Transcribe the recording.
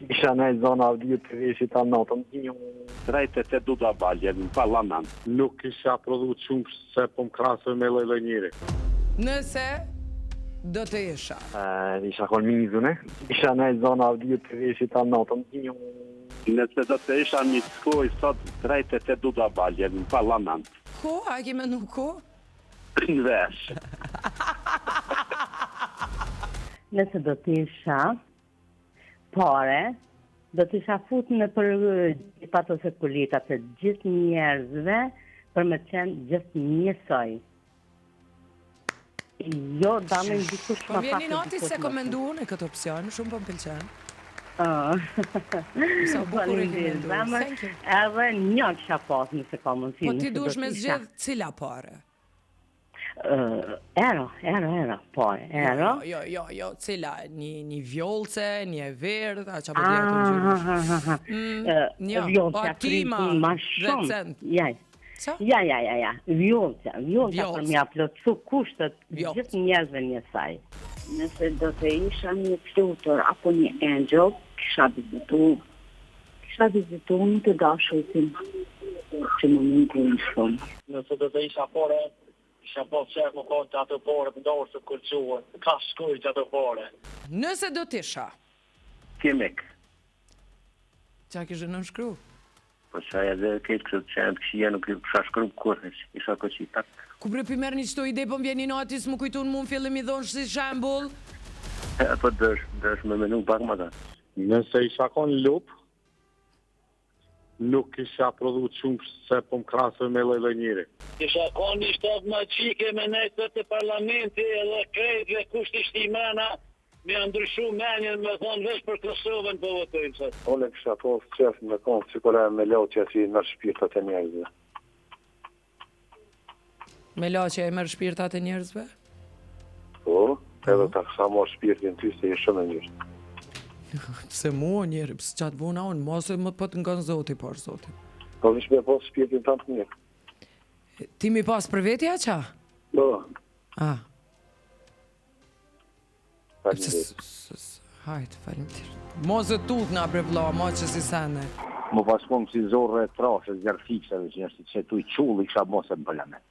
Isha në zona avdijut të veshit a natën. Drejtet e Dudabalje në parlament. Nuk isha prodhu qumë se po më krasë me lojlojnjiri. Nëse do të isha. Isha kolmizune. Isha në zona avdijut të veshit a natën. Nëse do të isha një skoj sot drejtet e Dudabalje në parlament. Ko? A ke menu ko? Në vesh. Nëse do të isha pare, do të isha fut në për pato se politat të gjithë njerëzve për me qenë gjithë njësoj. Jo, damen dikush Po vjeni noti se komendu në këtë opcion, shumë po më pëlqen. Sa bukur e ke menduar. Edhe një kisha pas nëse ka mundësi. Po ti duhesh me zgjedh cila pare? Ero, pare, ero. Jo, cila? Një vjollce, një e verdh, a qa po dhja të gjyrush? Vjollce, tima, ma dhe cent. Ja. Vjollce për mja plotësu kushtet gjithë njerëzve njësaj. Nëse do të isha një flutur apo një angel, kisha vizitu një të dashurin që më mundu shumë. Nëse do të isha pare, isha po qeku kontë atë pare, për dorë të kërquar, ka shkujt atë pare. Nëse do të isha? Kimik. Qa kishë në shkru? Po që edhe këtë këtë qenë këshia nuk isha shkru kërës, isha këqitak. Ku bre për merë një qëto ide, po më vjeni natis, më kujtun mu në fillim i dhonë si shembul? Po dësh me menu pak më da. Nëse isha kon lup, nuk isha prodhu qumë se po më krasë me lojlojnjiri. Isha kon një shtab më qike me nejtë të parlamenti edhe krejtve kusht ishti mena, me ndryshu menjen me thonë vesh për Kosovën po votojnë sot. Ole kisha po qef me konë si kore me loqja si në shpirtat e njerëzve. Me loqja e mërë shpirtat e njerëzve? Po, edhe ta kësa mo shpirtin ty se i shumë e njështë. Pse mua njerë, pësë qatë vuna unë, mos e më të pëtë nga në zoti, por zoti. Po vish me po shpirtin tanë të mirë. Ti mi pas për vetja qa? Po. Hajtë, falimtir. Mos e tut nga bre vla, ma që si sene. Më paskon si zorë e trashë, zjarë fikseve që nështë që tu i qullë, isha mos e bëllame.